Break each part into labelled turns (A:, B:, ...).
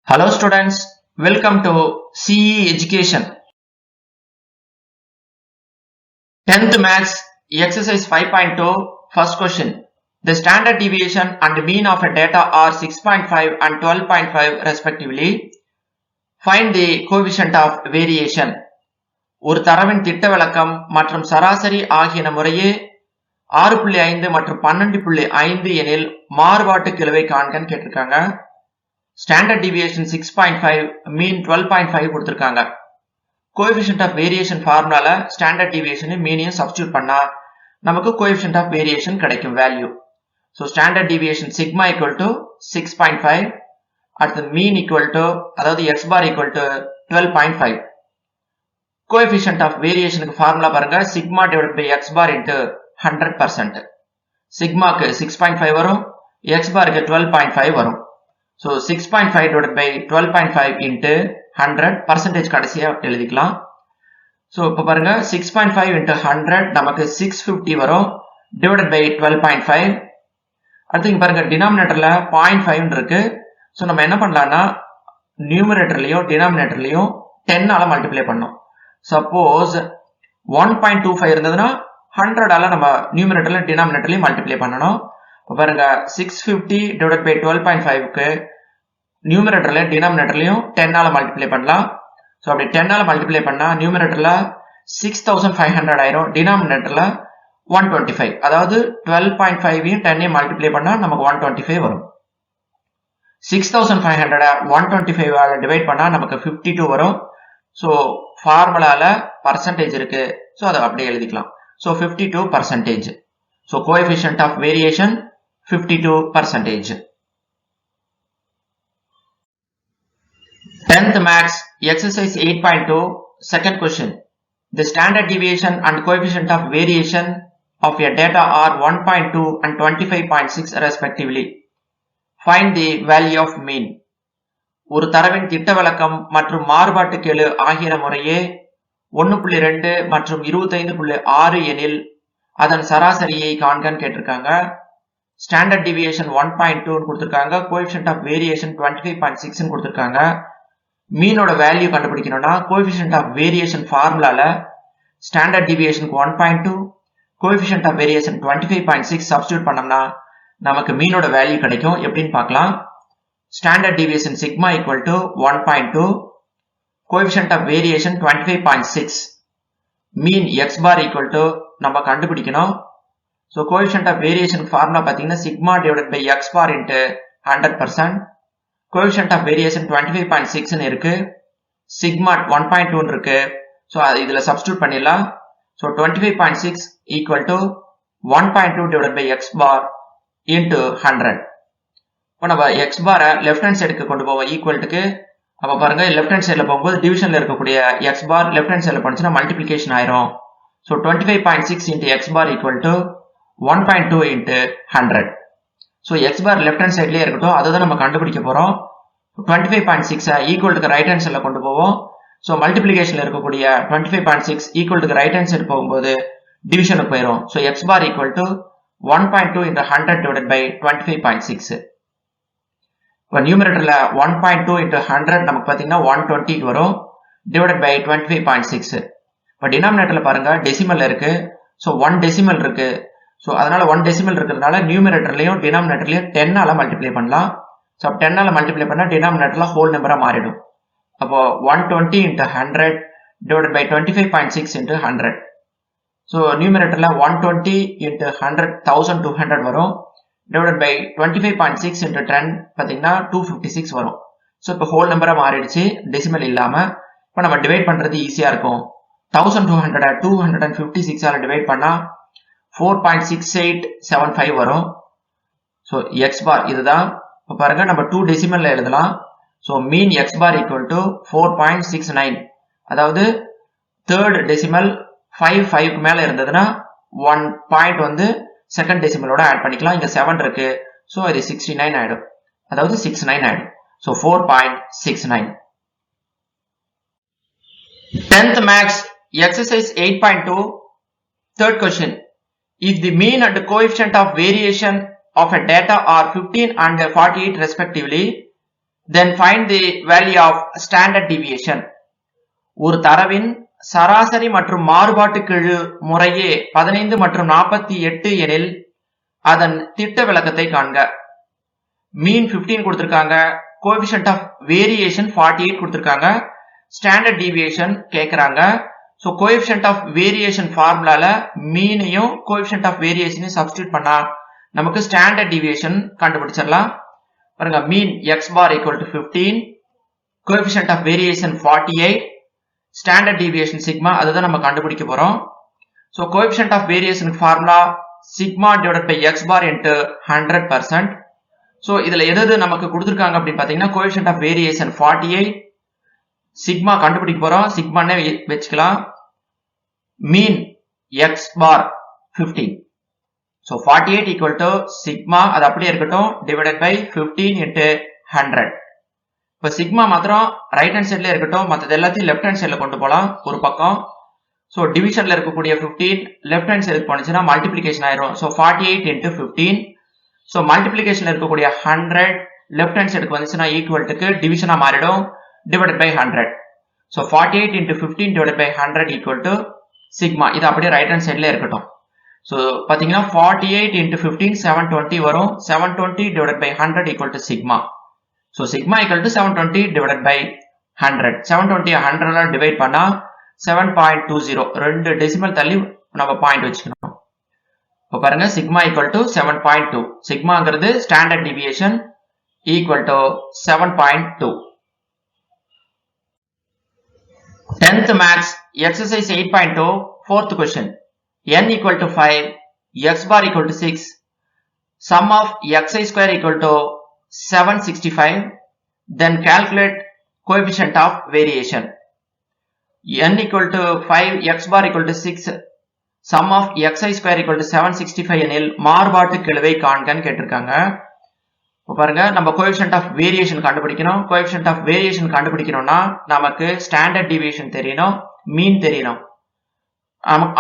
A: Hello students, welcome to CE Education. 10th Maths Exercise 5.2 First question. The standard deviation and mean of a data are 6.5 and 12.5 respectively. Find the coefficient of variation. ஒரு தரவின் திட்ட விலக்கம் மற்றும் சராசரி ஆகியன முறையே 6.5 மற்றும் 12.5 எனில் மாறுபாட்டு கெழுவை காண்கன்னு கேட்டிருக்காங்க. Standard deviation 6.5, mean 12.5 கொடுத்திருக்காங்க. Coefficient of variation formula standard deviation mean substitute பண்ணா நமக்கு coefficient of variation கிடைக்கும் value. So standard deviation sigma equal to 6.5 at the mean equal to அதாவது x bar equal to 12.5. Coefficient of variation formula பாருங்க sigma divided by x bar into 100%. Sigma க்கு 6.5 வரும், x bar க்கு 12.5 வரும். So 6.5 divided by 12.5 into 100 percentage கடைசியா எழுதிக்கலாம். So இப்ப பாருங்க 6.5 into 100 நமக்கு 650 வரும் divided by 12.5. அடுத்து இங்க பாருங்க denominatorல 0.5 இருக்கு. So நம்ம என்ன பண்ணலாம்னா numeratorலயும் denominatorலயும் 10 ஆல மல்டிப்ளை பண்ணோம். Suppose 1.25 இருந்ததுன்னா 100 ஆல நம்ம numeratorல denominatorலயும் மல்டிப்ளை பண்ணணும். பாருங்க 650 divided by 12.5 க்கு numeratorல denominatorலயும் 10 ஆல மல்டிப்ளை பண்ணலாம். சோ அப்படி 10 ஆல மல்டிப்ளை பண்ணா numeratorல 6500 ஆயிரும், denominatorல 125. அதாவது 12.5 யும் 10 ஐயும் மல்டிப்ளை பண்ணா நமக்கு 125 வரும். 6500 125 ஆல டிவைட் பண்ணா நமக்கு 52 வரும். சோ ஃபார்முலால பர்சன்டேஜ் இருக்கு. சோ அத அப்படியே எழுதிக்கலாம். So 52%. So coefficient of variation 52%. 10th Maths Exercise 8.2 Second question. The standard deviation and coefficient of variation of your data are 1.2 and 25.6 respectively. Find the value of mean. ஒரு தரவின் திட்ட விலக்கம் மற்றும் மாறுபாட்டு கெழு ஆகியன முறையே 1.2 மற்றும் 25.6 எனில் அதன் சராசரியை காண்கன்னு கேட்டிருக்காங்க. Standard deviation 1.2 கொடுத்திருக்காங்க. Coefficient of variation 25.6 கொடுத்திருக்காங்க. மீனோட வேல்யூ கண்டுபிடிக்கணும்னா coefficient of variation ஃபார்முலால standard deviation 1.2, coefficient of variation 25.6 substitute பண்ணோம்னா நமக்கு மீனோட வேல்யூ கிடைக்கும். எப்படின்னு பார்க்கலாம். Standard deviation sigma equal to 1.2, coefficient of variation 25.6, mean x bar equal to நம்ம கண்டுபிடிக்கணும். So coefficient of variation formula பாத்தீங்கன்னா sigma divided by x bar into 100%. Coefficient of variation 25.6 ன்னு இருக்கு. Sigma 1.2 இருக்கு. So இதுல substitute பண்ணிடலாம். So 25.6 equal to 1.2 divided by x bar into 100. இப்போ நம்ம x bar left hand side கொண்டு போவோம் ஈக்குவல்ட்டுக்கு. அப்ப பாருங்க left hand sideல போகும்போது divisionல இருக்கக்கூடிய x bar left hand sideல போனுச்சுன்னா multiplication ஆயிரும். So 25.6 into x bar equal to 1.2 into 100. So x bar left hand sideலயே இருக்கட்டும், அதை தான் நம்ம கண்டுபிடிக்க போறோம். 25.6 equal to right hand sideல கொண்டு போவோம். So multiplicationல இருக்கக்கூடிய 25.6 equal to right hand side போகும்போது divisionக்கு போயிரும். So x bar equal to 1.2 into 100 divided by 25.6. இப்போ numeratorல 1.2 into 100 நமக்கு பாத்தீங்கன்னா 120 வரும் divided by 25.6. இப்போ denominatorல பாருங்க டெசிமல்ல இருக்கு. சோ 1 டெசிமல் இருக்கு. சோ அதனால 1 டெசிமல் இருக்கிறதுனால நியூமரேட்டர்லயும் டினாமினேட்டர்லயும் 10 ஆல மல்டிப்ளை பண்ணலாம். சோ 10 ஆல மல்டிப்ளை பண்ணா டினாமினேட்டர்ல ஹோல் நம்பரா மாறிடும். அப்போ 120 into 100 divided by 25.6 into 100. So நியூமரேட்டர்ல 120 into 100 1200 வரும் divided by 25.6 into 10 பாத்தீங்கன்னா 256 வரும். சோ இப்போ ஹோல் நம்பரா மாறிடுச்சு டெசிமல் இல்லாம. இப்போ நம்ம டிவைட் பண்றது ஈஸியா இருக்கும். 1200 256 ஆல டிவைட் பண்ணா 4.6875 வரும். சோ x bar இதுதான். இப்ப பாருங்க நம்ம 2 டெசிமல்ல எழுதலாம். So mean x bar equal to 4.69. அதாவது third decimal 5 க்கு மேல இருந்ததுன்னா 1 பாயிண்ட் வந்து செகண்ட் டெசிமலோட ஆட் பண்ணிக்கலாம். இங்க 7 இருக்கு. சோ இது 69 ஆயிடும். அதாவது 69 ஆயிடும். So 4.69. 10th Maths Exercise 8.2 Third question. If the mean and coefficient of variation of a data are 15 and 48 respectively, Then find the value of standard deviation. ஒரு தரவின் சராசரி மற்றும் மாறுபாட்டு கெழு முறையே 15 மற்றும் 48 எனில் அதன் திட்ட விலக்கத்தை காண்க. மீன் 15 கொடுத்திருக்காங்க, கோஎஃபிஷியன்ட் ஆஃப் வேரியேஷன் 48 கொடுத்திருக்காங்க, ஸ்டாண்டர்ட் டீவியேஷன் கேக்குறாங்க. சோ கோஎஃபிஷியன்ட் ஆஃப் வேரியேஷன் ஃபார்முலால மீனையும் கோஎஃபிஷியன்ட் ஆஃப் வேரியேஷனையும் சப்ஸ்டிட்யூட் பண்ணா நமக்கு ஸ்டாண்டர்ட் டீவியேஷன் கண்டுபிடிச்சிடலாம். பாருங்க, mean x bar equal to 15, coefficient of variation 48, standard deviation sigma, அதுதான் நம்ம கண்டுபிடிக்க போறோம். So coefficient of variation formula sigma divided by x bar into 100%. So இதுல எது நமக்கு கொடுத்திருக்காங்க அப்படின்னு பாத்தீங்கன்னா கோஎஃபிஷியன்ட் ஆஃப் வேரியேஷன் 48, சிக்மா கண்டுபிடிக்க போறோம், சிக்மானே வெச்சுக்கலாம். மீன் x bar 15. So 48 equal to sigma, அது அப்படியே இருக்கட்டும், divided by 15 into 100. இப்ப sigma மாத்திரம் ரைட் ஹேண்ட் சைட்ல இருக்கட்டும், மற்றது எல்லாத்தையும் லெஃப்ட் ஹேண்ட் சைட்ல கொண்டு போலாம் ஒரு பக்கம். சோ டிவிஷன்ல இருக்கக்கூடிய 15 லெஃப்ட் ஹேண்ட் சைடுக்கு போனுச்சுன்னா மல்டிப்ளிகேஷன் ஆயிரும். So 48 into 15. சோ மல்டிப்ளிகேஷன்ல இருக்கக்கூடிய 100 லெஃப்ட் ஹேண்ட் சைடுக்கு வந்துச்சுன்னா ஈக்குவல் டுக்கு டிவிஷனா மாறிடும், divided by 100. So 48 into 15 divided by 100 equal to sigma. இது அப்படியே ரைட் ஹேண்ட் சைட்ல இருக்கட்டும். So பாத்தீங்கன்னா 48 into 15 720 வரும், 720 divided by 100 equal to sigma. So sigma equal to 720 divided by 100. 720 100 divide பண்ணா 7.20, ரெண்டு டெசிமல் தள்ளி நம்ம பாயிண்ட் வச்சுக்கணும். இப்போ பாருங்க, sigma equal to 7.2. சிக்மாங்கிறது standard deviation equal to 7.2. 10th maths exercise 8.2 fourth question. N equal to 5, x bar equal to 6, sum of xi square equal to 765, then calculate coefficient of variation. N equal to 5, x bar equal to 6, sum of xi square equal to 765 எனில் மாறுபாட்டு கெழுவை காண்கன்னு கேட்டிருக்காங்க. இப்போ பாருங்க, நம்ம coefficient of variation கண்டுபிடிக்கணும். Coefficient of variation கண்டுபிடிக்கணும்னா நமக்கு standard deviation தெரியணும், மீன் தெரியணும்.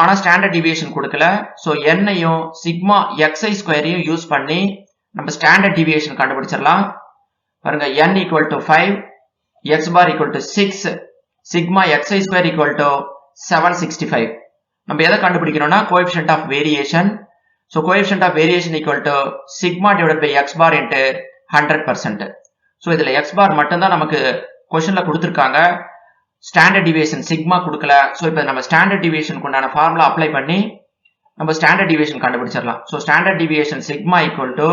A: ஆனா ஸ்டாண்டர்ட் டிவியேஷன் கொடுக்கல. சோ என்னையும் சிக்மா xi ஸ்கொயரையும் யூஸ் பண்ணி நம்ம ஸ்டாண்டர்ட் டிவியேஷன் கண்டுபிடிச்சிடலாம். பாருங்க, n equal to 5, x bar equal to 6, sigma xi square equal to 765. நம்ம எதை கண்டுபிடிக்கணும்னா coefficient of variation. So coefficient of variation equal to sigma divided by x bar into 100%. So இதுல x bar மட்டும் தான் நமக்கு क्वेश्चनல கொடுத்திருக்காங்க, ஸ்டாண்டர்ட் டிவியேஷன் சிக்மா கொடுக்கல. சோ இப்போ நம்ம ஸ்டாண்டர்ட் டிவியேஷனுக்கு உண்டான ஃபார்முலா அப்ளை பண்ணி நம்ம ஸ்டாண்டர்ட் டிவியேஷன் கண்டுபிடிச்சிடலாம். So standard deviation sigma equal to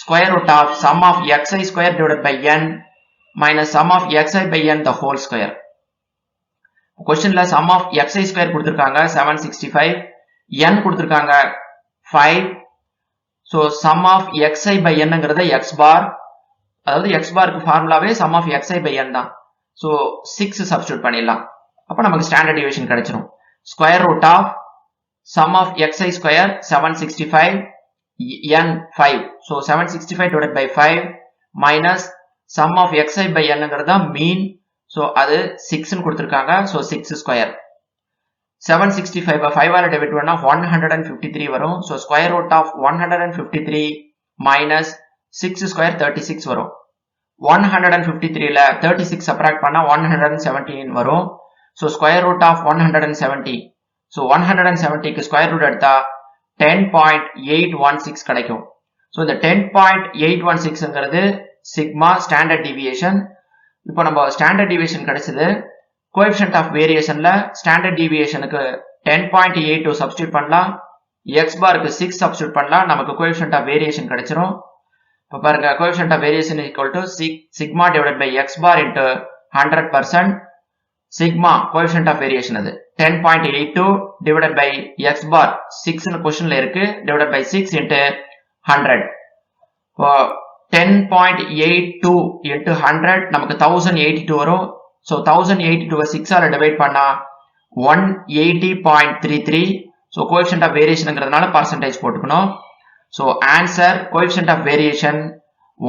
A: square root of sum of xi square divided by n minus sum of xi by n the whole square. क्वेश्चनல sum of xi square கொடுத்திருக்காங்க 765, n கொடுத்திருக்காங்க 5. So sum of xi by nங்கிறது x bar, அதாவது x barக்கு ஃபார்முலாவே sum of xi by n தான். So 6 substitute பண்ணிடலாம், அப்ப நமக்கு ஸ்டாண்டர்ட் டிவியேஷன் கிடைச்சிரும். Square root of sum of xi square 765, n 5. So 765 divided by 5 minus sum of xi by nங்கிறது தான் மீன். சோ அது 6 ன்னு கொடுத்திருக்காங்க. So 6 square. 765 5 ஆல டிவைட் பண்ணா 153 வரும். So square root of 153 minus 6 square 36 வரும். 153ல 36 சப்ராக்ட் பண்ணா 117 வரும். So square root of 170. So 170க்கு ஸ்கொயர் ரூட் எடுத்தா 10.816 கிடைக்கும். சோ இந்த 10.816ங்கிறது சிக்மா ஸ்டாண்டர்ட் டிவியேஷன். இப்போ நம்ம ஸ்டாண்டர்ட் டிவியேஷன் கிடைச்சது. கோஎஃபிஷியன்ட் ஆஃப் வேரியேஷன்ல ஸ்டாண்டர்ட் டிவியேஷனுக்கு 10.82 சப்ஸ்டிட்யூட் பண்ணலாம், x barக்கு 6 சப்ஸ்டிட்யூட் பண்ணலாம், நமக்கு கோஎஃபிஷியன்ட் ஆஃப் வேரியேஷன் கிடைச்சிரும். இப்போ பாருங்க, coefficient of variation equal to sigma divided by x bar into 100%. Sigma coefficient of variation அது 10.82 divided by x bar 6 னு क्वेश्चनல இருக்கு, divided by 6 into 100. இப்போ 10.82 into 100 நமக்கு 1082 வரும். சோ 1082 6 ஆல டிவைட் பண்ணா 180.33. சோ கோஎஃபிஷியன்ட் ஆஃப் வேரியேஷன்ங்கிறதுனால பர்சன்டேஜ் போட்டுக்கணும். So answer coefficient of variation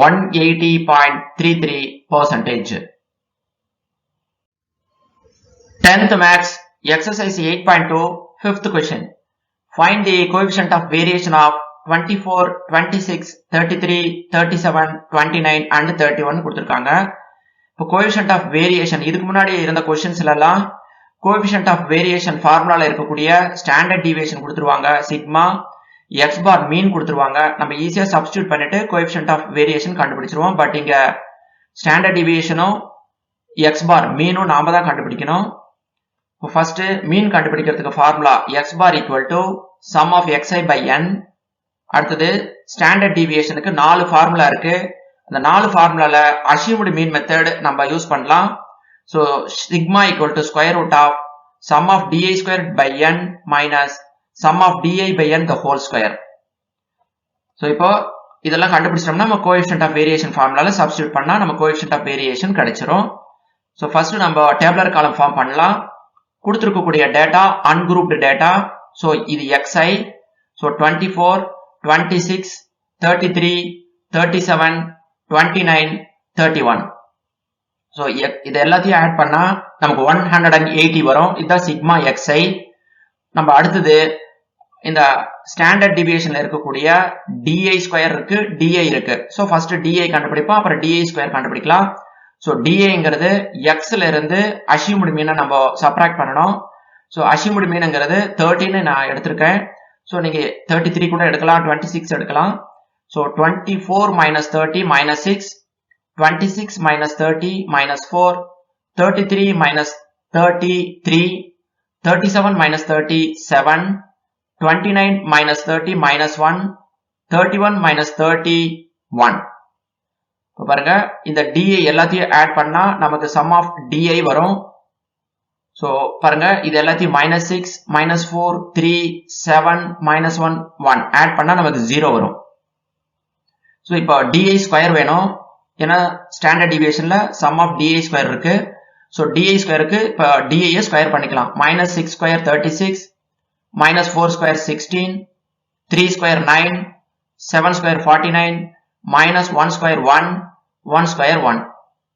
A: 180.33%. 10th maths exercise 8.2 fifth question. Find the coefficient of variation of 24, 26, 33, 37, 29 and 31 கொடுத்திருக்காங்க. இப்போ coefficient of variation இதுக்கு முன்னாடி இருந்த क्वेश्चंसல எல்லாம் coefficient of variation ஃபார்முலால இருக்கக்கூடிய ஸ்டாண்டர்ட் டீவியேஷன் கொடுத்துருவாங்க, சிக்மா x bar மீன் கொடுத்துருவாங்க. நம்ம ஈஸியா சப்ஸ்டிட்யூட் பண்ணிட்டு coefficient of variation கண்டுபிடிச்சிருவோம். பட் இங்க ஸ்டாண்டர்ட் டீவியேஷனும் x bar மீனும் நாம தான் கண்டுபிடிக்கணும். இப்போ ஃபர்ஸ்ட் மீன் கண்டுபிடிக்கிறதுக்கு formula x bar equal to sum of xi by n. அடுத்தது ஸ்டாண்டர்ட் டீவியேஷனுக்கு 4 ஃபார்முலா இருக்கு. அந்த 4 ஃபார்முலால அஷ்யூம்டு மீன் மெத்தட் நம்ம யூஸ் பண்ணலாம். So sigma equal to square root of sum of di squared by n minus sum of di by n the whole square. So இப்போ இதெல்லாம் கண்டுபிடிச்சிட்டோம்னா நம்ம coefficient of variation ஃபார்முலால substitute பண்ணா நம்ம coefficient of variation கிடைச்சிரும். So first நம்ம டேபிளர் காலம் form பண்ணலாம். கொடுத்திருக்கக்கூடிய டேட்டா ungrouped டேட்டா. So இது xi. So 24, 26, 33, 37, 29, 31. So இது எல்லாத்தையும் ஆட் பண்ணா நமக்கு 180 வரும். இதுதான் சிக்மா xi. நம்ம அடுத்தது இந்த ஸ்டாண்டர்ட் டிவியேஷன்ல இருக்கக்கூடிய di ஸ்கொயர் இருக்கு, di இருக்கு. So first di கண்டுபிடிப்போம், அப்புறம் di ஸ்கொயர் கண்டுபிடிக்கலாம். So diங்கிறது x ல இருந்து அஷ்யூம்டு மீனை நம்ம சப்ட்ராக்ட் பண்ணணும். So அஷ்யூம்டு மீன்ங்கிறது 13 நான் எடுத்திருக்கேன். So நீங்க 33 கூட எடுக்கலாம், 26 எடுக்கலாம். So 24 minus 30 minus 6, 26 minus 30 minus 4, 33 minus 33, 37 minus 37, 29 minus 30 minus 1, 31 minus 31. இப்போ பாருங்க இந்த di எல்லாத்தையும் ஆட் பண்ணா நமக்கு sum of di வரும். So பாருங்க இது எல்லாத்தையும் minus 6, minus 4, 3, 7, minus 1, 1 ஆட் பண்ணா நமக்கு 0 வரும். So இப்போ di ஸ்கொயர் வேணும். ஏன்னா ஸ்டாண்டர்ட் டிவியேஷன்ல sum of di ஸ்கொயர் இருக்கு. So di ஸ்கொயருக்கு இப்போ di ஸ்கொயர் பண்ணிக்கலாம். minus 6 square 36, minus 4 square 16, 3 square 9, 7 square 49, minus 1 square 1, 1 square 1.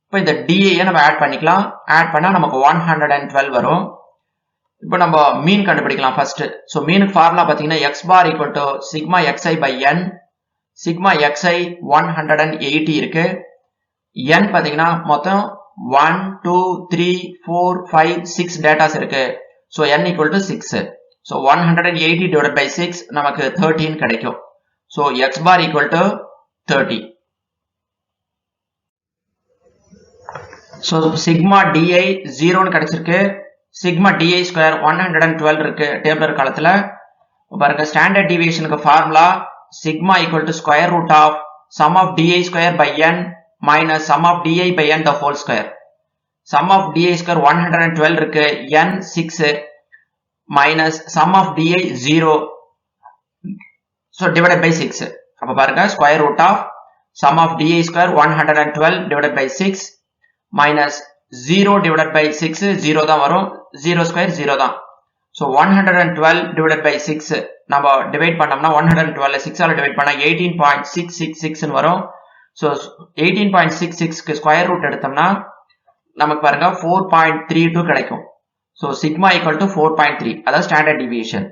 A: இப்போ இந்த di நம்ம ஆட் பண்ணிக்கலாம். ஆட் பண்ணா நமக்கு 112 வரும். இப்போ நம்ம மீன் கண்டுபிடிக்கலாம் ஃபர்ஸ்ட். So மீனுக்கு ஃபார்முலா பாத்தீங்கன்னா x bar equal to sigma xi by n. Sigma xi 180 இருக்கு. n பாத்தீங்கன்னா மொத்தம் 1, 2, 3, 4, 5, 6 டேட்டாஸ் இருக்கு. So n equal to 6. So 180 divided by 6 நமக்கு 13 கிடைக்கும். So x bar equal to 30. So sigma di 0 கிடைச்சிருக்கு. sigma di ஸ்கொயர் 112 இருக்கு tabular காலத்துல. பாருங்க ஸ்டாண்டர்ட் டிவியேஷனுக்கு formula sigma equal to square root of sum of di square by n minus sum of di by n the whole square. Sum of di square 112 இருக்கு, n 6 minus sum of di 0. So divided by 6. அப்ப பாருங்க square root of sum of di square 112 divided by 6 minus 0 divided by 6 0 தான் வரும். 0 square 0 தான். So 112 divided by 6 நம்ம divide பண்ணோம்னா 112 6 ஆல divide பண்ணா 18.666 ன்னு வரும். So 18.66 க்கு ஸ்கொயர் ரூட் எடுத்தோம்னா நமக்கு பாருங்க 4.32 கிடைக்கும். So sigma equal to 4.3. அதாவது ஸ்டாண்டர்ட் டிவியேஷன்.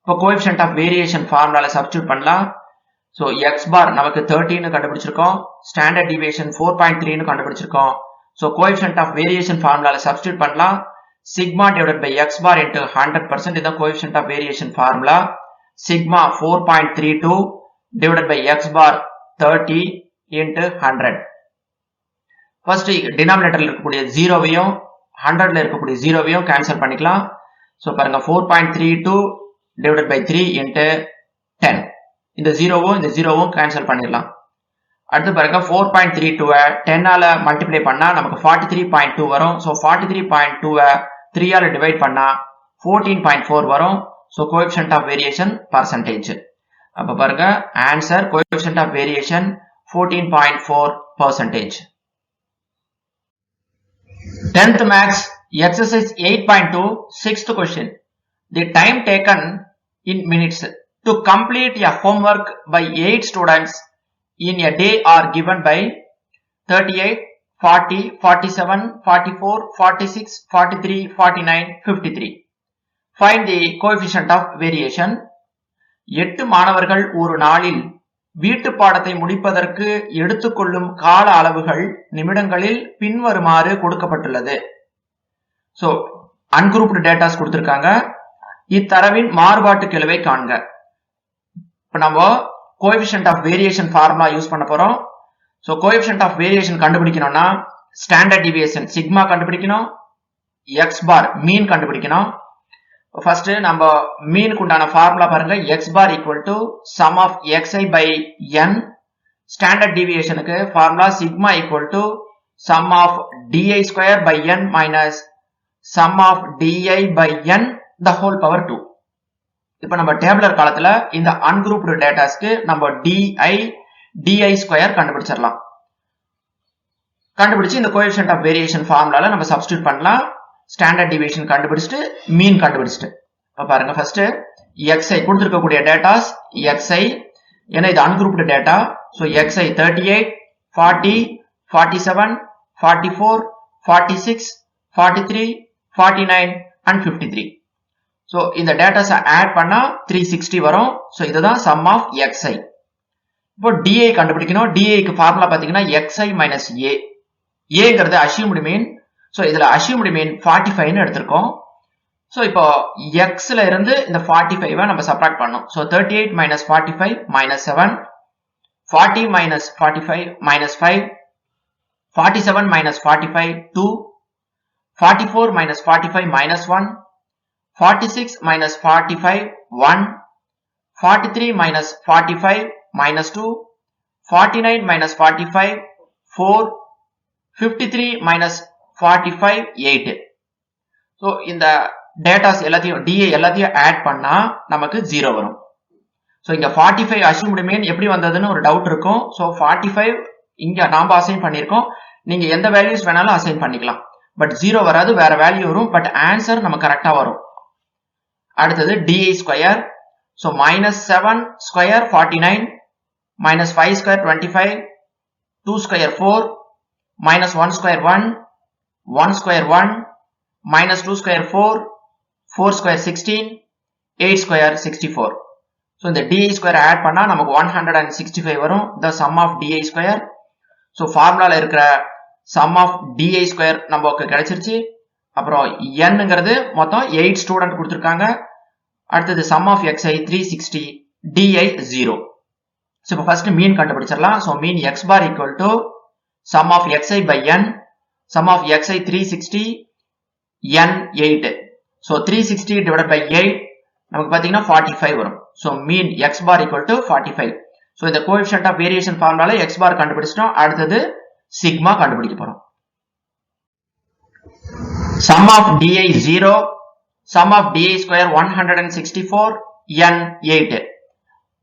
A: இப்போ கோஎஃபிஷியன்ட் ஆஃப் வேரியேஷன் ஃபார்முலால சப்ஸ்டிட்யூட் பண்ணலாம். So x bar நமக்கு 13 ன்னு கண்டுபிடிச்சிருக்கோம். ஸ்டாண்டர்ட் டிவியேஷன் 4.3 ன்னு கண்டுபிடிச்சிருக்கோம். So coefficient of variation formula substitute பண்ணலாம். Sigma divided by x bar into 100% is the coefficient of variation formula. Sigma 4.32 divided by x bar 30 into 100. First denominator இருக்கக்கூடிய 0வையும் 100ல இருக்கக்கூடிய 0வையும் cancel பண்ணிக்கலாம். So பாருங்க 4.32 divided by 3 into 10. இந்த 0வும் cancel பண்ணிடலாம். அடுத்து பாருங்க 4.32 10 ஆல மல்டிப்ளை பண்ணா நமக்கு 43.2 வரும். So 43.2 3 ஆல டிவைட் பண்ணா 14.4 வரும். So coefficient of variation percentage. அப்ப பாருங்க answer coefficient of variation 14.4%. 10th maths exercise 8.2 6th question. The time taken in minutes to complete a homework by 8 students in a day are given by 38, 40, 47, 44, 46, 43, 49, 53. Find the coefficient of variation. 8 மாணவர்கள் ஒரு நாளில் வீட்டு பாடத்தை முடிப்பதற்கு எடுத்துக்கொள்ளும் கால அளவுகள் நிமிடங்களில் பின்வருமாறு கொடுக்கப்பட்டுள்ளது. சோ அன்குரூப்டு டேட்டாஸ் கொடுத்திருக்காங்க. இத்தரவின் மாறுபாட்டு கெழுவை காண்க. இப்ப நம்ம coefficient of variation formula use பண்ண போறோம். சோ கோஎஃபிஷியன்ட் ஆஃப் வேரியேஷன் கண்டுபிடிக்கணும்னா ஸ்டாண்டர்ட் டிவியேஷன் சிக்மா கண்டுபிடிக்கணும், எக்ஸ் பார் மீன் கண்டுபிடிக்கணும். ஃபர்ஸ்ட் நம்ம மீனுக்கு உண்டான ஃபார்முலா பாருங்க. X bar equal to sum of xi by n. Standard டிவியேஷனுக்கு formula sigma equal to sum of di square by n minus sum of di by n the whole power 2. இப்ப நம்ம டேபிளர் காலத்துல இந்த ungrouped டேட்டாஸ்க்கு நம்ம di square கண்டுபிடிச்சிடலாம். கண்டுபிடிச்சு இந்த coefficient of variation ஃபார்முலால நம்ம சப்ஸ்டிட்யூட் பண்ணலாம். ஸ்டாண்டர்ட் டிவியேஷன் கண்டுபிடிச்சிட்டு மீன் கண்டுபிடிச்சிட்டு இப்ப பாருங்க. ஃபர்ஸ்ட் xi கொடுத்திருக்கக்கூடிய டேட்டாஸ் xi, ஏன்னா இது ungrouped data. So xi 38, 40, 47, 44, 46, 43, 49 and 53. So இந்த டேட்டாஸ் ஆட் பண்ணா 360 வரும். சோ இதுதான் சம் ஆஃப் xi. இப்போ di கண்டுபிடிக்கணும். di க்கு ஃபார்முலா பாத்தீங்கன்னா xi minus a. a ங்கிறது அஸ்யூம்டு மீன். சோ இதுல அஸ்யூம்டு மீன் 45 ன்னு எடுத்திருக்கோம். சோ இப்போ x ல இருந்து இந்த 45 நம்ம சப்ட்ராக்ட் பண்ணனும். So 38 minus 45 minus 7, 40 minus 45 minus 5, 47 minus 45 2, 44 minus 45 minus 1, 46 minus 45 1, 43 minus 45 minus 2, 49 minus 45 4, 53 minus 45 8. So இந்த டேட்டாஸ் எல்லாத்தையும் DA எல்லாத்தையும் ஆட் பண்ணா நமக்கு 0 வரும். சோ இங்க 45 அஸ்யூம்டு மீன் எப்படி வந்ததுன்னு ஒரு டவுட் இருக்கும். சோ 45 இங்க நாம அசைன் பண்ணிருக்கோம். நீங்க எந்த வேல்யூஸ் வேணாலும் அசைன் பண்ணிக்கலாம். பட் 0 வராது, வேற வேல்யூ வரும். பட் ஆன்சர் நம்ம கரெக்டா வரும். அடுத்தது DI square. So -7 square 49, -5 square 25, 2 square 4, -1 square 1, 1 square 1, -2 square 4, 4 square 16, 8 square 64. So இந்த DI ஸ்கொயர் ஆட் பண்ணா நமக்கு 165 வரும். the sum of DI square. So ஃபார்முலால இருக்கிற sum of DI ஸ்கொயர் நமக்கு கிடைச்சிருச்சு. அப்புறம் n-ங்கிறது மொத்தம் 8 ஸ்டூடண்ட் கொடுத்திருக்காங்க. அடுத்தது sum of xi 360, DI 0. So இப்போ ஃபர்ஸ்ட் மீன் கண்டுபிடிச்சிடலாம். So mean x bar equal to sum of xi by n, sum of xi 360, n 8. So 360 divided by 8 நமக்கு பாத்தீங்கன்னா 45 வரும். So mean x bar equal to 45. So இந்த coefficient of variation ஃபார்முலால x bar கண்டுபிடிச்சிட்டோம். அடுத்தது sigma கண்டுபிடிக்க போறோம். sum of di 0, sum of di square 164, n 8.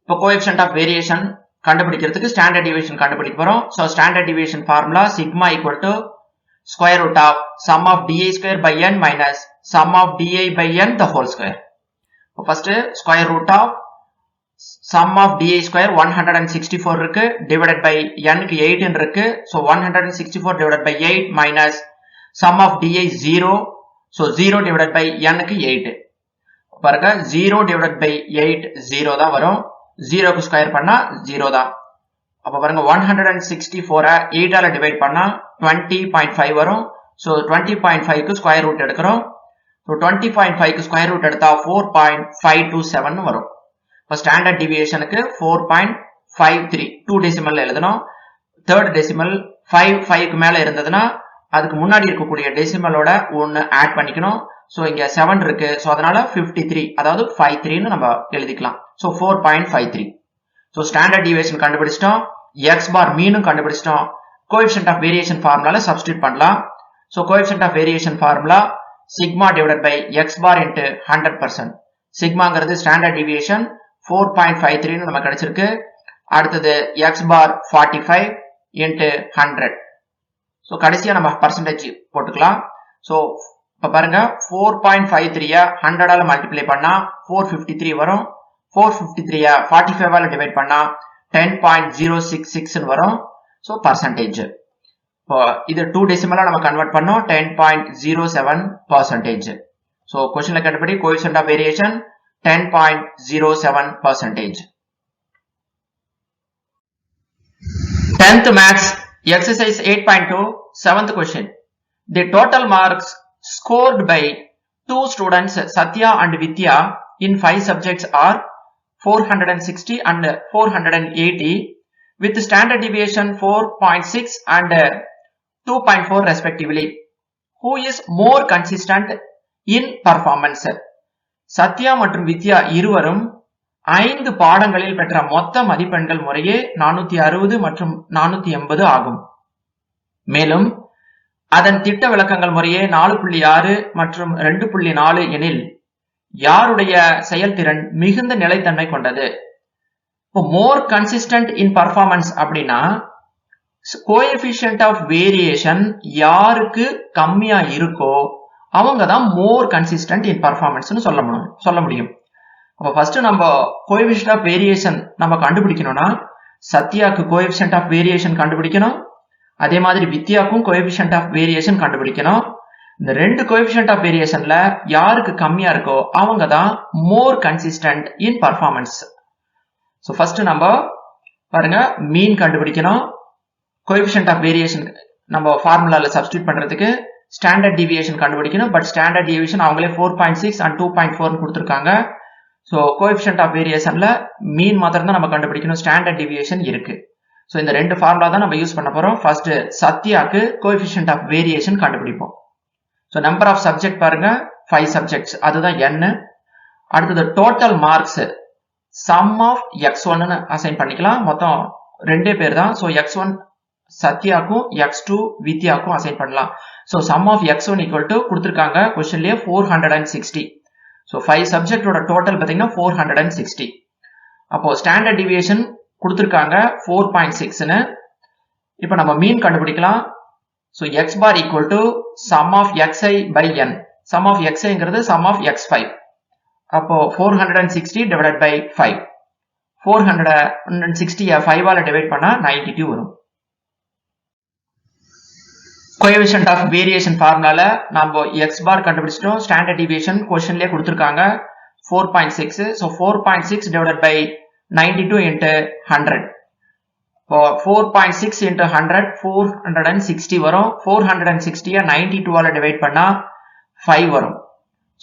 A: இப்போ கோஎஃபிஷியன்ட் ஆஃப் வேரியேஷன் கண்டுபிடிக்கிறதுக்கு ஸ்டாண்டர்ட் டிவியேஷன் கண்டுபிடிக்க போறோம். So standard deviation formula sigma equal to square root of sum of di square by n minus sum of di by n the whole square. இப்போ first square root of sum of di square 164 இருக்கு, divided by n க்கு 8 இருக்கு. So 164 divided by 8 minus sum of di 0. So 0 divided by n க்கு 8. பாருங்க 0 divided by 8 0 தான் வரும். 0 க்கு square பண்ணா 0 தான். அப்ப பாருங்க 164 8 ஆல டிவைட் பண்ணா 20.5 வரும். சோ 20.5 க்கு ஸ்கொயர் ரூட் எடுக்கிறோம். சோ 20.5 க்கு ஸ்கொயர் ரூட் எடுத்தா 4.527 வரும். இப்ப ஸ்டாண்டர்ட் டிவியேஷனுக்கு 4.53 2 டெசிமல்ல எழுதணும். தேர்ட் டெசிமல் 5 க்கு மேல இருந்ததுன்னா அதுக்கு முன்னாடி இருக்கக்கூடிய டெசிமலோட ஒன்னு ஆட் பண்ணிக்கணும். சோ இங்க 7 இருக்கு. சோ அதனால 53 அதாவது 53 ன்னு நம்ம எழுதிக்கலாம். சோ 4.53. சோ ஸ்டாண்டர்ட் டிவியேஷன் கண்டுபிடிச்சிட்டோம். x பார் மீனும் கண்டுபிடிச்சிட்டோம். கோஎஃபிஷியன்ட் ஆஃப் வேரியேஷன் ஃபார்முலால சப்ஸ்டிட்யூட் பண்ணலாம். So coefficient of variation formula sigma divided by x bar into 100%. சிக்மாங்கிறது ஸ்டாண்டர்ட் டிவியேஷன் 4.53 ன்னு நமக்கு கிடைச்சிருக்கு. அடுத்தது x பார் 45 இன்டு 100. சோ கடைசியா நம்ம பர்சன்டேஜ் போட்டுக்கலாம். சோ இப்ப பாருங்க 4.53 100 ஆல மல்டிப்ளை பண்ணா 453 வரும். 453 45 ஆல டிவைட் பண்ணா 10.066 ன்னு வரும். So percentage. இப்போ இது 2 டெசிமலா நம்ம கன்வர்ட் பண்ணோம். 10.07%. சோ क्वेश्चनல கேட்டபடி coefficient of variation 10.07%. 10th Maths Exercise 8.2 7th question. The total marks scored by two students Satya and Vidya in 5 subjects are 460 and 480 with standard deviation 4.6 and 2.4 respectively. Who is more consistent in performance? Sathya மற்றும் வித்யா இருவரும் 5 பாடங்களில் பெற்ற மொத்த மதிப்பெண்கள் முறையே 460 மற்றும் 480 ஆகும். மேலும் அதன் திட்ட விளக்கங்கள் முறையே 4.6 மற்றும் 2.4 எனில் யாருடைய செயல்திறன் மிகுந்த நிலைத்தன்மை கொண்டது? மோர் கன்சிஸ்டன்ட் இன் பர்ஃபார்மன்ஸ் அப்படின்னா கோஎஃபிஷியன்ட் ஆஃப் வேரியேஷன் யாருக்கு கம்மியா இருக்கோ அவங்க தான் மோர் கன்சிஸ்டன்ட் இன் பர்ஃபார்மன்ஸ்னு சொல்ல முடியும். அப்ப ஃபர்ஸ்ட் நம்ம கோஎஃபிஷியன்ட் ஆஃப் வேரியேஷன் நம்ம கண்டுபிடிக்கணும்னா சத்யாக்கு கோஎஃபிஷியன்ட் ஆஃப் வேரியேஷன் கண்டுபிடிக்கணும், அதே மாதிரி வித்யாக்கும் கோஎஃபிஷியன்ட் ஆஃப் வேரியேஷன் கண்டுபிடிக்கணும். இந்த ரெண்டு கோஎஃபிஷியன்ட் ஆஃப் வேரியேஷன்ல யாருக்கு கம்மியா இருக்கோ அவங்க தான் more consistent in performance. So first நம்ம பாருங்க மீன் கண்டுபிடிக்கணும். கோஎஃபிஷியன்ட் ஆஃப் வேரியேஷன் நம்ம ஃபார்முலால சப்ஸ்டிட்யூட் பண்றதுக்கு ஸ்டாண்டர்ட் டிவியேஷன் கண்டுபிடிக்கணும். பட் ஸ்டாண்டர்ட் டிவியேஷன் அவங்களே 4.6 and 2.4 கொடுத்துருக்காங்க. ஸோ கோஎஃபிஷியன்ட் ஆஃப் வேரியேஷன்ல மீன் மாத்திரம் தான் நம்ம கண்டுபிடிக்கணும், ஸ்டாண்டர்ட் டிவியேஷன் இருக்கு. ஸோ இந்த ரெண்டு ஃபார்முலா தான் நம்ம யூஸ் பண்ண போறோம். ஃபர்ஸ்ட் சத்யாக்கு கோஎஃபிஷியன்ட் ஆஃப் வேரியேஷன் கண்டுபிடிப்போம். ஸோ நம்பர் ஆஃப் சப்ஜெக்ட் பாருங்க 5 சப்ஜெக்ட்ஸ், அதுதான் n. அடுத்தது total marks sum of x1 assign பண்ணிக்கலாம். மொத்தம் 2 பேர் தான். ஸோ x1 சத்யாக்கும் x2 வித்யாக்கும் அசைன் பண்ணலாம். So sum of x1 equal to கொடுத்துருக்காங்க கொஸ்டின்லயே 460. ஸோ 5 சப்ஜெக்டோட டோட்டல் பார்த்தீங்கன்னா 460. அப்போ ஸ்டாண்டர்ட் டிவியேஷன் கொடுத்துருக்காங்க 4.6ன்னு. இப்போ நம்ம மீன் கண்டுபிடிக்கலாம். So x bar equal to sum of xi by n. Sum of xiங்கிறது சம் ஆஃப் x5. அப்போ 460 டிவைடட் பை 5. 460 5ஆல டிவைட் பண்ணா 92 வரும். கோஎஃபிஷியன்ட் ஆஃப் வேரியேஷன் ஃபார்முலால நம்ம x bar கண்டுபிடிச்சிட்டோம். ஸ்டாண்டர்ட் டிவியேஷன் क्वेश्चनலயே கொடுத்திருக்காங்க 4.6. So 4.6 divided by 92 into 100. இப்போ 4.6 into 100 460 வரும். 460 92 ஆல டிவைட் பண்ணா 5 வரும்.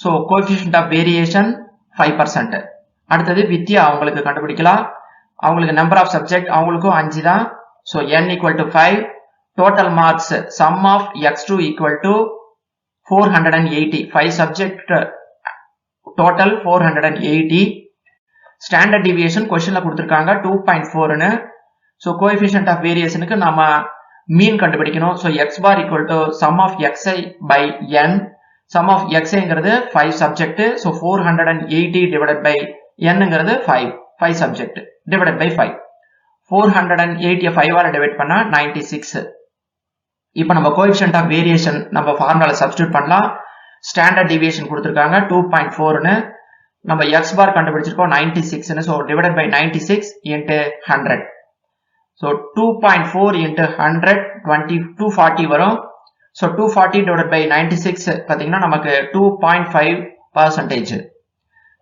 A: So coefficient of variation 5%. அடுத்தது வித்யா அவங்களுக்கு கண்டுபிடிக்கலாம். அவங்களுக்கு நம்பர் ஆஃப் சப்ஜெக்ட் அவங்களுக்கும் 5 தான். So n equal to 5. Total marks sum of x2 equal to 480. 5 subject total 480. Standard deviation questionல கொடுத்திருக்காங்க 2.4ன்னு. So coefficient of variationக்கு நாம மீன் கண்டுபிடிக்கணும். So x bar equal to sum of xi by n. Sum of xiங்கிறது 5 subject. So 480 divided by nங்கிறது 5 subject divided by 5. 480 5ஆல divide பண்ணா 96. இப்போ நம்ம coefficient of variation நம்ம ஃபார்முலால சப்ஸ்டிட்யூட் பண்ணலாம். ஸ்டாண்டர்ட் டிவியேஷன் கொடுத்திருக்காங்க 2.4ன்னு. நம்ம x bar கண்டுபிடிச்சிருக்கோம் 96ன்னு. So divided by 96 into 100. So 2.4 into 100 240 வரும். சோ 240 divided by 96 பாத்தீங்கன்னா நமக்கு 2.5%.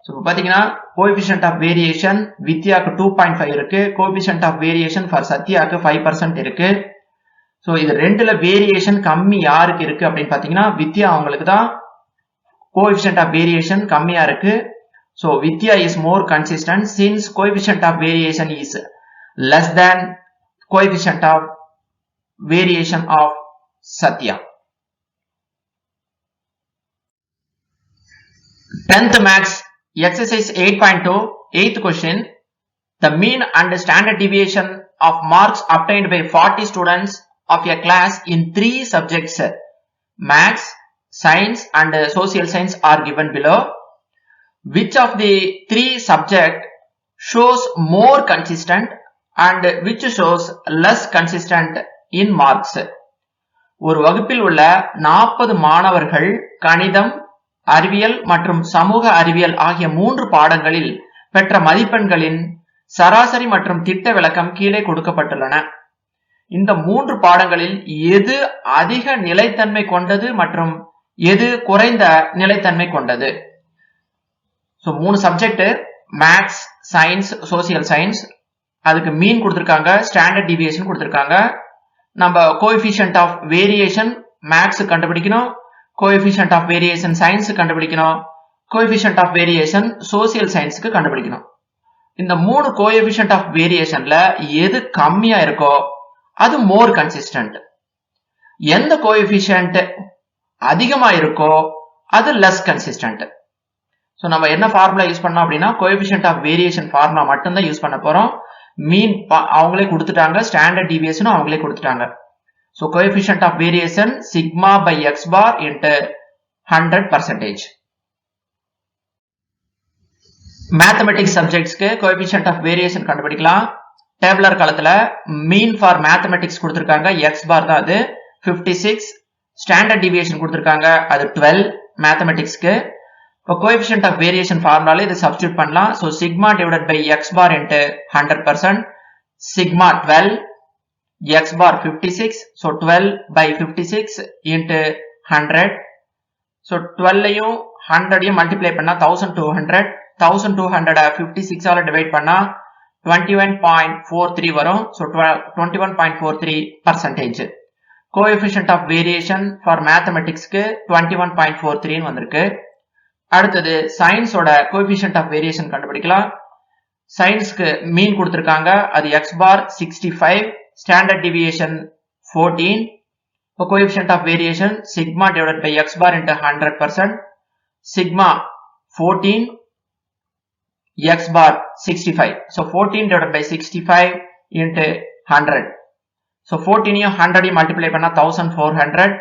A: சோ பாத்தீங்கன்னா கோஎஃபிஷியன்ட் ஆஃப் வேரியேஷன் வித்யாக்கு 2.5 இருக்கு. கோஎஃபிஷியன்ட் ஆஃப் வேரியேஷன் ஃபார் சத்யாக்கு 5% இருக்கு. சோ இது ரெண்டுல வேரியேஷன் கம்மி யாருக்கு இருக்கு அப்படின்னு பாத்தீங்கன்னா வித்யா அவங்களுக்கு தான் கோஎஃபிஷியன்ட் ஆஃப் வேரியேஷன் கம்மியா இருக்கு. So Vidya is more consistent since coefficient of variation is less than coefficient of variation of Satya. 10th Maths Exercise 8.2 8th question. The mean and standard deviation of marks obtained by 40 students of a class in 3 subjects Maths, Science and Social Science are given below. Which of the 3 subjects shows more consistent and which shows less consistent in marks? ஒரு வகுப்பில் உள்ள 40 மாணவர்கள் கணிதம், அறிவியல் மற்றும் சமூக அறிவியல் ஆகிய 3 பாடங்களில் பெற்ற மதிப்பெண்களின் சராசரி மற்றும் திட்ட விளக்கம் கீழே கொடுக்கப்பட்டுள்ளன. இந்த 3 பாடங்களில் எது அதிக நிலைத்தன்மை கொண்டது மற்றும் எது குறைந்த நிலைத்தன்மை கொண்டது? So 3 subject maths, science, social science. அதுக்கு மீன் கொடுத்திருக்காங்க, ஸ்டாண்டர்ட் டிவியேஷன் கொடுத்திருக்காங்க. நம்ம கோஎஃபிஷியன்ட் ஆஃப் வேரியேஷன் மேத்ஸ் கண்டுபிடிக்கணும், கோஎஃபிஷியன்ட் ஆஃப் வேரியேஷன் சயின்ஸ் கண்டுபிடிக்கணும், கோஎஃபிஷியன்ட் ஆஃப் வேரியேஷன் சோசியல் சயின்ஸ்க்கு கண்டுபிடிக்கணும். இந்த 3 கோஎஃபிஷியன்ட் ஆஃப் வேரியேஷன்ல எது கம்மியா இருக்கோ அது மோர் கன்சிஸ்டன்ட். எந்த கோஎஃபிஷியன்ட் அதிகமா இருக்கோ அது லெஸ் கன்சிஸ்டன்ட். சோ நம்ம என்ன ஃபார்முலா யூஸ் பண்ணோம் அப்படின்னா கோஎஃபிஷியன்ட் ஆஃப் வேரியேஷன் ஃபார்முலா மட்டும் தான் யூஸ் பண்ண போறோம். மீன் அவங்களே கொடுத்துட்டாங்க, ஸ்டாண்டர்ட் டிவியேஷனும் அவங்களே கொடுத்துட்டாங்க. So coefficient of variation sigma by X bar into 100%. Mathematics சப்ஜெக்ட்ஸ்க்கு கோஎஃபிஷியன்ட் ஆஃப் வேரியேஷன் கண்டுபிடிக்கலாம். டேபிளர் காலத்துல மீன் ஃபார் மேத்தமெட்டிக்ஸ் கொடுத்திருக்காங்க, எக்ஸ் பார் தான் அது 56. ஸ்டாண்டர்ட் டிவியேஷன் கொடுத்திருக்காங்க, அது 12 மேத்தமெட்டிக்ஸ்க்கு. இப்போ கோஎஃபிஷியன்ட் ஆஃப் வேரியேஷன் ஃபார்முலால இதை சப்ஸ்டிட்யூட் பண்ணலாம். So sigma divided by X bar into 100%, sigma 12, x bar 56. So 12 by 56 into 100. So 12ஐயும் 100ஐயும் மல்டிப்ளை பண்ணா 1200. 1200 56 ஆல டிவைட் பண்ணா 21.43 வரும். So 21.43%. Coefficient of variation for மேத்தமெட்டிக்ஸ்க்கு 21.43 வந்திருக்கு. அடுத்தது சயின்ஸோட கோஎஃபிஷியன்ட் ஆஃப் வேரியேஷன் கண்டுபிடிக்கலாம். சயின்ஸ்க்கு மீன் கொடுத்திருக்காங்க, அது எக்ஸ் பார் 65, ஸ்டாண்டர்ட் டிவியேஷன் 14. இப்போ coefficient of variation sigma divided by X bar into 100%, sigma 14, x bar 65. So 14 divided by 65 into 100. So 14ஐயும் 100ஐயும் மல்டிப்ளை பண்ணா 1400.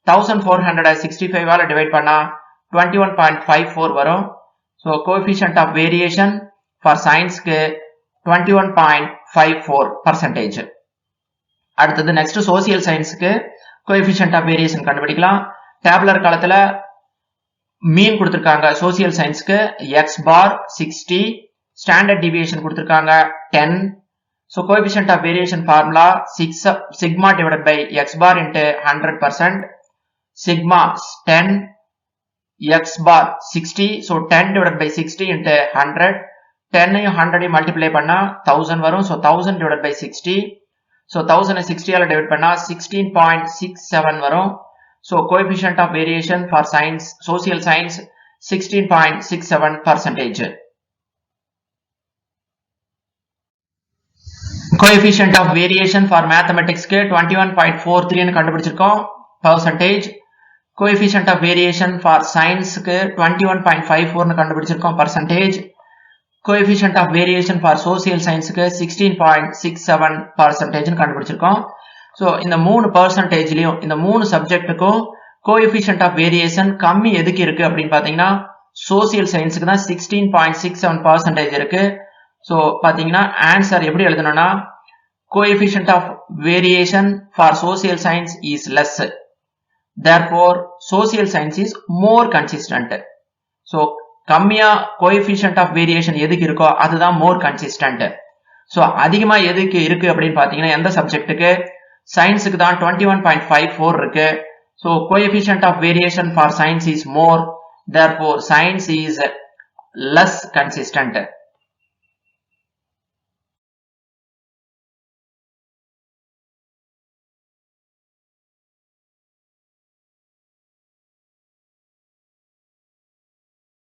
A: 1400 65 ஆல டிவைட் பண்ணா 21.54 வரும். So coefficient of variation for சயின்ஸ்க்கு 21.54%. அடுத்தது நெக்ஸ்ட் சோசியல் சயின்ஸ்க்கு கோஎஃபிஷியன்ட் ஆஃப் வேரியேஷன் கண்டுபிடிக்கலாம். டேபுலர் காலத்துல மீன் கொடுத்திருக்காங்க சோசியல் சயின்ஸ்க்கு, எக்ஸ் பார் 60, ஸ்டாண்டர்ட் டிவியேஷன் கொடுத்திருக்காங்க 10. So coefficient of variation formula sigma divided by X bar into 100%, sigma 10, x bar 60. So 10 divided by 60 into 100. 10ஐயும் 100ஐயும் multiply பண்ணா 1000 வரும். So 1000 divided by 60. So 1000 60 ஆல divide பண்ணா 16.67 வரும். So coefficient of variation for science, social science 16.67%. Coefficient of variation for mathematics க்கு 21.43 ன்னு கண்டுபிடிச்சிருக்கோம் percentage. Coefficient of variation for science க்கு 21.54 ன்னு கண்டுபிடிச்சிருக்கோம் percentage. Coefficient of variation for social science க்கு 16.67% ன்னு கண்டுபிடிச்சிருக்கோம். So இந்த 3 percentageலயும் இந்த 3 சப்ஜெக்ட்டுக்கும் coefficient of variation கம்மி எதுக்கு இருக்கு அப்படின்னு பாத்தீங்கன்னா social science க்கு தான் 16.67% இருக்கு. So பாத்தீங்கன்னா ஆன்சர் எப்படி எழுதணும்னா coefficient of variation for social science is less. Therefore, social science is more consistent. So, கம்மியா coefficient of variation எதுக்கு இருக்கோ அதுதான் more consistent. So, அதிகமா எதுக்கு இருக்கு அப்படின்னு பாத்தீங்கன்னா எந்த சப்ஜெக்ட்டுக்கு சயின்ஸுக்கு தான் 21.54 இருக்கு. So, coefficient of variation for science is more. Therefore, science is less consistent.